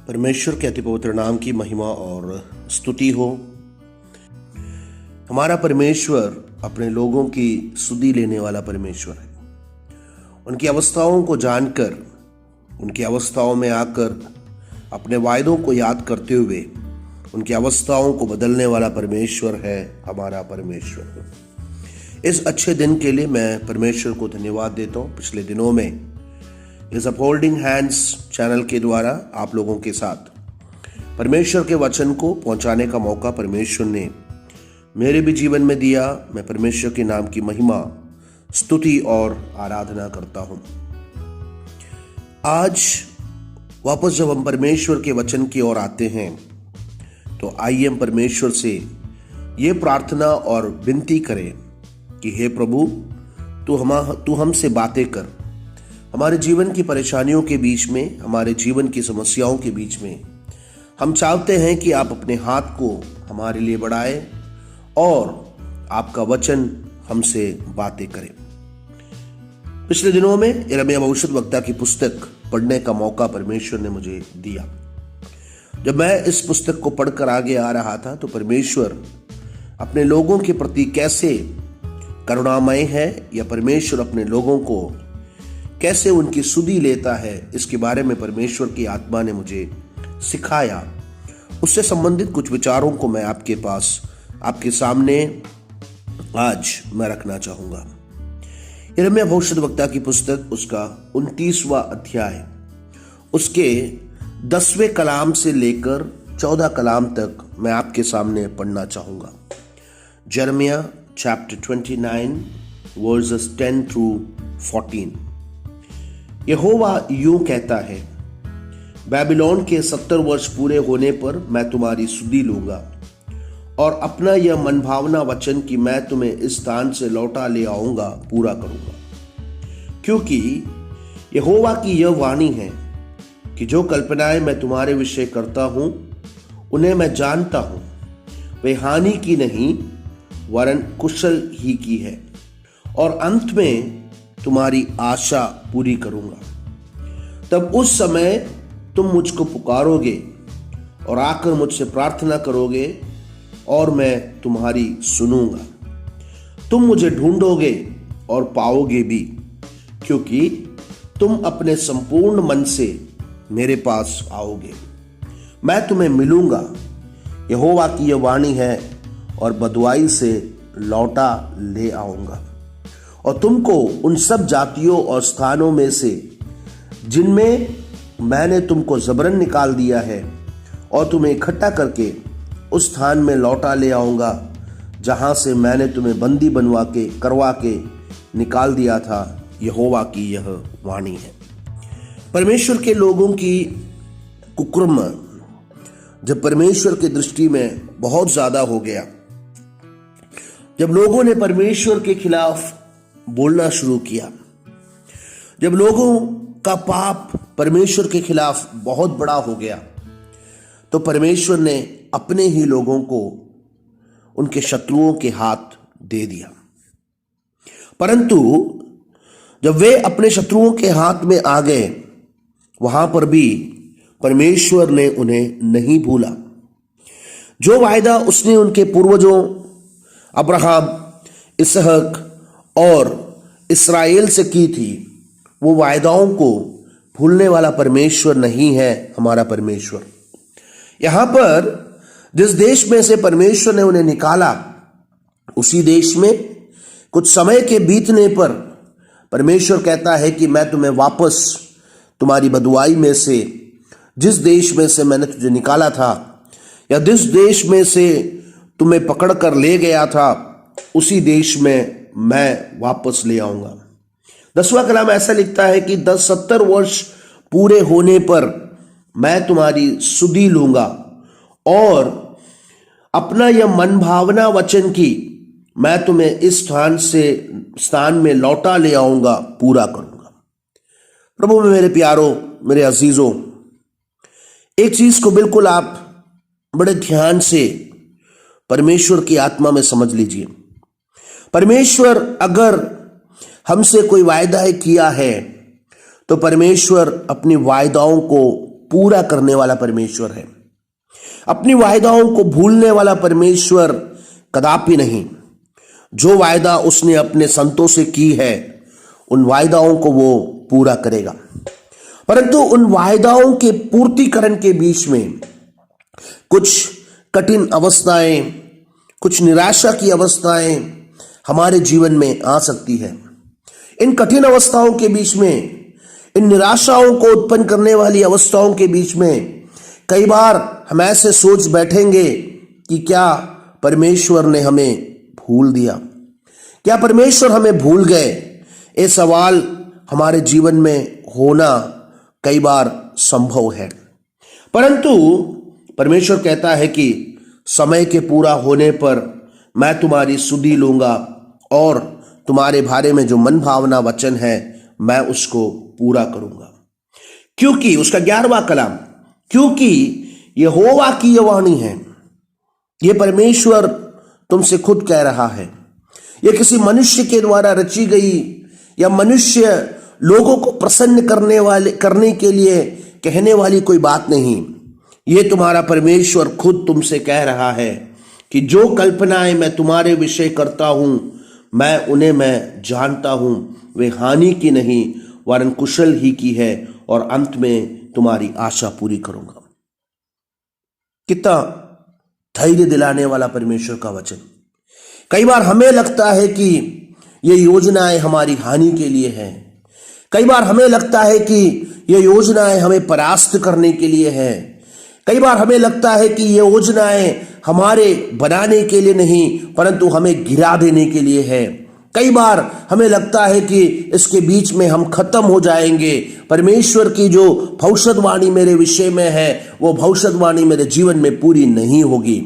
परमेश्वर के अति पवित्र नाम की महिमा और स्तुति हो। हमारा परमेश्वर अपने लोगों की सुधि लेने वाला परमेश्वर है। उनकी अवस्थाओं को जानकर, उनकी अवस्थाओं में आकर अपने वायदों को याद करते हुए उनकी अवस्थाओं को बदलने वाला परमेश्वर है हमारा परमेश्वर। इस अच्छे दिन के लिए मैं परमेश्वर को धन्यवाद देता हूँ। पिछले दिनों में इस अपहोल्डिंग हैंड्स चैनल के द्वारा आप लोगों के साथ परमेश्वर के वचन को पहुंचाने का मौका परमेश्वर ने मेरे भी जीवन में दिया। मैं परमेश्वर के नाम की महिमा, स्तुति और आराधना करता हूं। आज वापस जब हम परमेश्वर के वचन की ओर आते हैं तो आइए हम परमेश्वर से ये प्रार्थना और विनती करें कि हे प्रभु, तू हमसे बातें कर। हमारे जीवन की परेशानियों के बीच में, हमारे जीवन की समस्याओं के बीच में हम चाहते हैं कि आप अपने हाथ को हमारे लिए बढ़ाएं और आपका वचन हमसे बातें करें। पिछले दिनों में यिर्मयाह भविष्यद्वक्ता की पुस्तक पढ़ने का मौका परमेश्वर ने मुझे दिया। जब मैं इस पुस्तक को पढ़कर आगे आ रहा था तो परमेश्वर अपने लोगों के प्रति कैसे करुणामय है या परमेश्वर अपने लोगों को कैसे उनकी सुधि लेता है, इसके बारे में परमेश्वर की आत्मा ने मुझे सिखाया। उससे संबंधित कुछ विचारों को मैं आपके सामने आज मैं रखना चाहूंगा। यिर्मयाह भविष्यद्वक्ता की पुस्तक उसका 29वां अध्याय उसके 10वें कलाम से लेकर 14 कलाम तक मैं आपके सामने पढ़ना चाहूंगा। यिर्मयाह चैप्टर 29 वर्सेस 10 थ्रू 14। यहोवा यूं कहता है, बेबीलोन के 70 वर्ष पूरे होने पर मैं तुम्हारी सुधि लूंगा और अपना यह मनभावना वचन कि मैं तुम्हें इस स्थान से लौटा ले आऊंगा पूरा करूंगा। क्योंकि यहोवा की यह वाणी है कि जो कल्पनाएं मैं तुम्हारे विषय करता हूं उन्हें मैं जानता हूं, वे हानि की नहीं वरन कुशल ही की है, और अंत में तुम्हारी आशा पूरी करूंगा। तब उस समय तुम मुझको पुकारोगे और आकर मुझसे प्रार्थना करोगे और मैं तुम्हारी सुनूंगा। तुम मुझे ढूंढोगे और पाओगे भी, क्योंकि तुम अपने संपूर्ण मन से मेरे पास आओगे। मैं तुम्हें मिलूंगा, यहोवा की यह वाणी है, और बदुआई से लौटा ले आऊंगा और तुमको उन सब जातियों और स्थानों में से जिनमें मैंने तुमको जबरन निकाल दिया है और तुम्हें इकट्ठा करके उस स्थान में लौटा ले आऊंगा जहां से मैंने तुम्हें बंदी करवा के निकाल दिया था। यहोवा की यह वाणी है। परमेश्वर के लोगों की कुकर्म जब परमेश्वर की दृष्टि में बहुत ज्यादा हो गया, जब लोगों ने परमेश्वर के खिलाफ बोलना शुरू किया, जब लोगों का पाप परमेश्वर के खिलाफ बहुत बड़ा हो गया, तो परमेश्वर ने अपने ही लोगों को उनके शत्रुओं के हाथ दे दिया। परंतु जब वे अपने शत्रुओं के हाथ में आ गए, वहां पर भी परमेश्वर ने उन्हें नहीं भूला। जो वायदा उसने उनके पूर्वजों अब्राहम, इसहाक और इस्राएल से की थी, वो वायदाओं को भूलने वाला परमेश्वर नहीं है हमारा परमेश्वर। यहां पर जिस देश में से परमेश्वर ने उन्हें निकाला, उसी देश में कुछ समय के बीतने पर परमेश्वर कहता है कि मैं तुम्हें वापस तुम्हारी बदुआई में से, जिस देश में से मैंने तुझे निकाला था या जिस देश में से तुम्हें पकड़ कर ले गया था, उसी देश में मैं वापस ले आऊंगा। 10वां कलाम ऐसा लिखता है कि 70 वर्ष पूरे होने पर मैं तुम्हारी सुधि लूंगा और अपना यह मनभावना वचन की मैं तुम्हें इस स्थान में लौटा ले आऊंगा पूरा करूंगा। प्रभु में मेरे प्यारों, मेरे अजीजों, एक चीज को बिल्कुल आप बड़े ध्यान से परमेश्वर की आत्मा में समझ लीजिए। परमेश्वर अगर हमसे कोई वायदा किया है तो परमेश्वर अपनी वायदाओं को पूरा करने वाला परमेश्वर है। अपनी वायदाओं को भूलने वाला परमेश्वर कदापि नहीं। जो वायदा उसने अपने संतों से की है उन वायदाओं को वो पूरा करेगा। परंतु उन वायदाओं के पूर्तिकरण के बीच में कुछ कठिन अवस्थाएं, कुछ निराशा की अवस्थाएं हमारे जीवन में आ सकती है। इन कठिन अवस्थाओं के बीच में, इन निराशाओं को उत्पन्न करने वाली अवस्थाओं के बीच में कई बार हम ऐसे सोच बैठेंगे कि क्या परमेश्वर ने हमें भूल दिया, क्या परमेश्वर हमें भूल गए। ये सवाल हमारे जीवन में होना कई बार संभव है। परंतु परमेश्वर कहता है कि समय के पूरा होने पर मैं तुम्हारी सुधि लूंगा और तुम्हारे बारे में जो मन भावना वचन है मैं उसको पूरा करूंगा। क्योंकि उसका 11वां कलाम, क्योंकि यहोवा की यह वाणी है। यह परमेश्वर तुमसे खुद कह रहा है। यह किसी मनुष्य के द्वारा रची गई या मनुष्य लोगों को प्रसन्न करने के लिए कहने वाली कोई बात नहीं। यह तुम्हारा परमेश्वर खुद तुमसे कह रहा है कि जो कल्पनाएं मैं तुम्हारे विषय करता हूं उन्हें मैं जानता हूं। वे हानि की नहीं वरन कुशल ही की है और अंत में तुम्हारी आशा पूरी करूंगा। कितना धैर्य दिलाने वाला परमेश्वर का वचन। कई बार हमें लगता है कि ये योजनाएं हमारी हानि के लिए हैं। कई बार हमें लगता है कि ये योजनाएं हमें परास्त करने के लिए हैं। कई बार हमें लगता है कि ये योजनाएं हमारे बनाने के लिए नहीं परंतु हमें गिरा देने के लिए है। कई बार हमें लगता है कि इसके बीच में हम खत्म हो जाएंगे। परमेश्वर की जो भविष्यवाणी मेरे विषय में है वो भविष्यवाणी मेरे जीवन में पूरी नहीं होगी।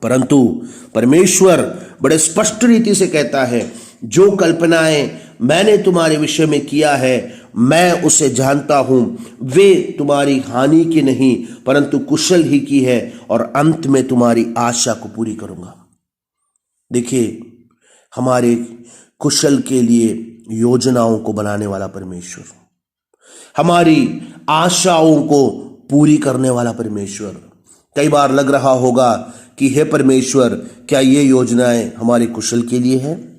परंतु परमेश्वर बड़े स्पष्ट रीति से कहता है, जो कल्पनाएं मैंने तुम्हारे विषय में किया है मैं उसे जानता हूं। वे तुम्हारी हानि की नहीं परंतु कुशल ही की है और अंत में तुम्हारी आशा को पूरी करूंगा। देखिए, हमारे कुशल के लिए योजनाओं को बनाने वाला परमेश्वर, हमारी आशाओं को पूरी करने वाला परमेश्वर। कई बार लग रहा होगा कि हे परमेश्वर, क्या ये योजनाएं हमारे कुशल के लिए है?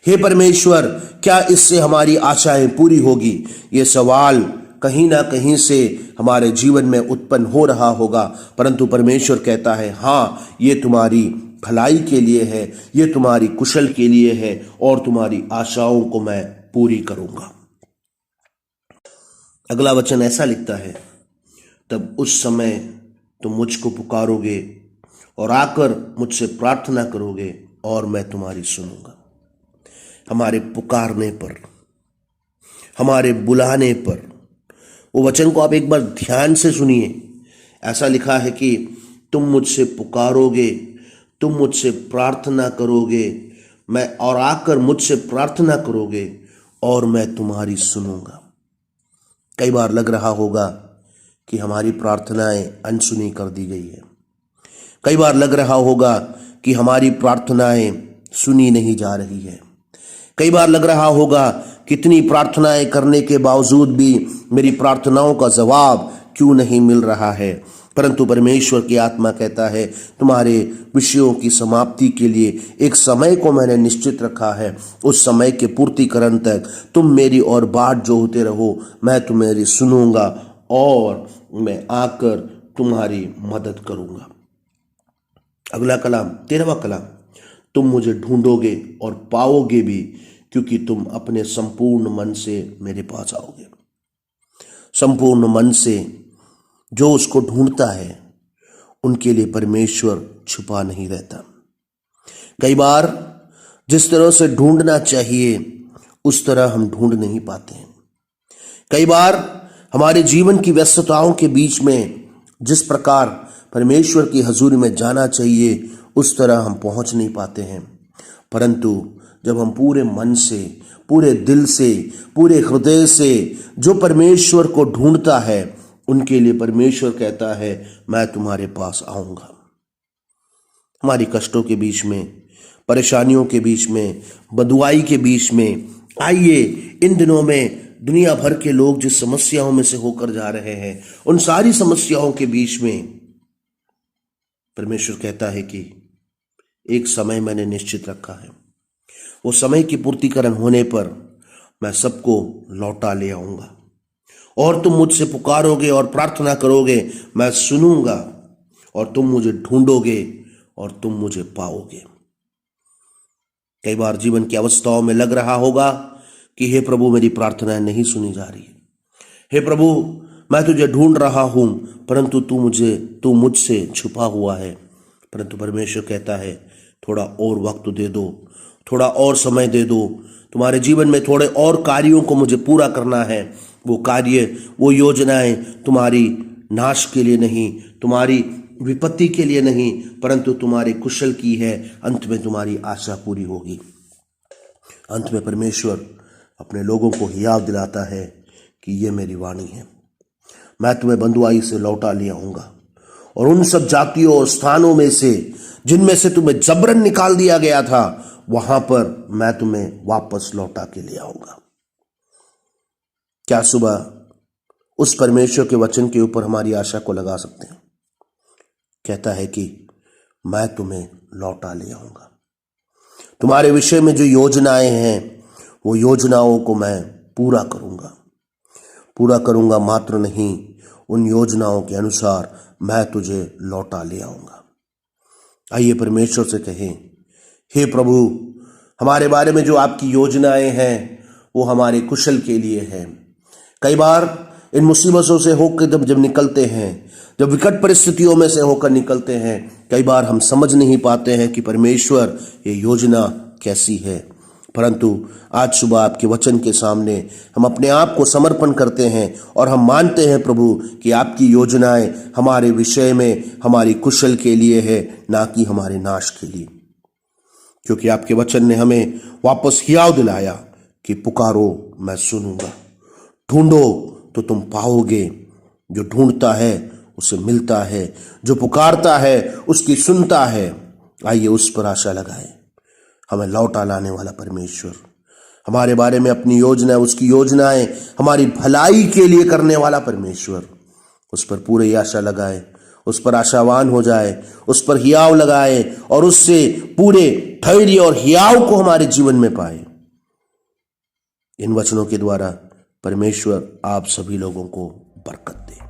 हे परमेश्वर, क्या इससे हमारी आशाएं पूरी होगी? ये सवाल कहीं ना कहीं से हमारे जीवन में उत्पन्न हो रहा होगा। परंतु परमेश्वर कहता है, हाँ, ये तुम्हारी भलाई के लिए है, ये तुम्हारी कुशल के लिए है और तुम्हारी आशाओं को मैं पूरी करूंगा। अगला वचन ऐसा लिखता है, तब उस समय तुम मुझको पुकारोगे और आकर मुझसे प्रार्थना करोगे और मैं तुम्हारी सुनूंगा। हमारे पुकारने पर, हमारे बुलाने पर, वो वचन को आप एक बार ध्यान से सुनिए। ऐसा लिखा है कि तुम मुझसे पुकारोगे, तुम मुझसे प्रार्थना करोगे, मैं और आकर मुझसे प्रार्थना करोगे और मैं तुम्हारी सुनूंगा। कई बार लग रहा होगा कि हमारी प्रार्थनाएं अनसुनी कर दी गई है। कई बार लग रहा होगा कि हमारी प्रार्थनाएं सुनी नहीं जा रही है। कई बार लग रहा होगा कितनी प्रार्थनाएं करने के बावजूद भी मेरी प्रार्थनाओं का जवाब क्यों नहीं मिल रहा है। परंतु परमेश्वर की आत्मा कहता है, तुम्हारे विषयों की समाप्ति के लिए एक समय को मैंने निश्चित रखा है। उस समय के पूर्तिकरण तक तुम मेरी और बाट जोहते रहो। मैं तुम्हारी सुनूंगा और मैं आकर तुम्हारी मदद करूंगा। अगला कलाम, 13वां कलाम, तुम मुझे ढूंढोगे और पाओगे भी, क्योंकि तुम अपने संपूर्ण मन से मेरे पास आओगे। संपूर्ण मन से जो उसको ढूंढता है उनके लिए परमेश्वर छुपा नहीं रहता। कई बार जिस तरह से ढूंढना चाहिए उस तरह हम ढूंढ नहीं पाते हैं। कई बार हमारे जीवन की व्यस्तताओं के बीच में जिस प्रकार परमेश्वर की हजूरी में जाना चाहिए उस तरह हम पहुंच नहीं पाते हैं। परंतु जब हम पूरे मन से, पूरे दिल से, पूरे हृदय से जो परमेश्वर को ढूंढता है उनके लिए परमेश्वर कहता है, मैं तुम्हारे पास आऊंगा। हमारी कष्टों के बीच में, परेशानियों के बीच में, बदुआई के बीच में, आइए इन दिनों में दुनिया भर के लोग जिस समस्याओं में से होकर जा रहे हैं, उन सारी समस्याओं के बीच में परमेश्वर कहता है कि एक समय मैंने निश्चित रखा है, वो समय की पूर्तिकरण होने पर मैं सबको लौटा ले आऊंगा। और तुम मुझसे पुकारोगे और प्रार्थना करोगे, मैं सुनूंगा, और तुम मुझे ढूंढोगे और तुम मुझे पाओगे। कई बार जीवन की अवस्थाओं में लग रहा होगा कि हे प्रभु, मेरी प्रार्थनाएं नहीं सुनी जा रही। हे प्रभु, मैं तुझे ढूंढ रहा हूं, परंतु तू मुझसे छुपा हुआ है। परंतु परमेश्वर कहता है, थोड़ा और वक्त दे दो, थोड़ा और समय दे दो। तुम्हारे जीवन में थोड़े और कार्यों को मुझे पूरा करना है। वो कार्य, वो योजनाएं तुम्हारी नाश के लिए नहीं, तुम्हारी विपत्ति के लिए नहीं, परंतु तुम्हारे कुशल की है। अंत में तुम्हारी आशा पूरी होगी। अंत में परमेश्वर अपने लोगों को हियाव दिलाता है कि ये मेरी वाणी है, मैं तुम्हें बंधुआई से लौटा ले आऊंगा, और उन सब जातियों और स्थानों में से जिनमें से तुम्हें जबरन निकाल दिया गया था, वहां पर मैं तुम्हें वापस लौटा के ले आऊंगा। क्या सुबह उस परमेश्वर के वचन के ऊपर हमारी आशा को लगा सकते हैं? कहता है कि मैं तुम्हें लौटा ले आऊंगा। तुम्हारे विषय में जो योजनाएं हैं, वो योजनाओं को मैं पूरा करूंगा मात्र नहीं, उन योजनाओं के अनुसार मैं तुझे लौटा ले आऊंगा। आइए परमेश्वर से कहें, हे प्रभु, हमारे बारे में जो आपकी योजनाएं हैं वो हमारे कुशल के लिए हैं। कई बार इन मुसीबतों से होकर जब निकलते हैं, जब विकट परिस्थितियों में से होकर निकलते हैं, कई बार हम समझ नहीं पाते हैं कि परमेश्वर ये योजना कैसी है। परंतु आज सुबह आपके वचन के सामने हम अपने आप को समर्पण करते हैं और हम मानते हैं प्रभु कि आपकी योजनाएं हमारे विषय में हमारी कुशल के लिए है, ना कि हमारे नाश के लिए। क्योंकि आपके वचन ने हमें वापस हियाव दिलाया कि पुकारो मैं सुनूंगा, ढूंढो तो तुम पाओगे। जो ढूंढता है उसे मिलता है, जो पुकारता है उसकी सुनता है। आइए उस पर आशा लगाएं। हमें लौटा लाने वाला परमेश्वर, हमारे बारे में अपनी योजना, उसकी योजनाएं हमारी भलाई के लिए करने वाला परमेश्वर, उस पर पूरी आशा लगाए, उस पर आशावान हो जाए, उस पर हियाव लगाए और उससे पूरे धैर्य और हियाव को हमारे जीवन में पाए। इन वचनों के द्वारा परमेश्वर आप सभी लोगों को बरकत दे।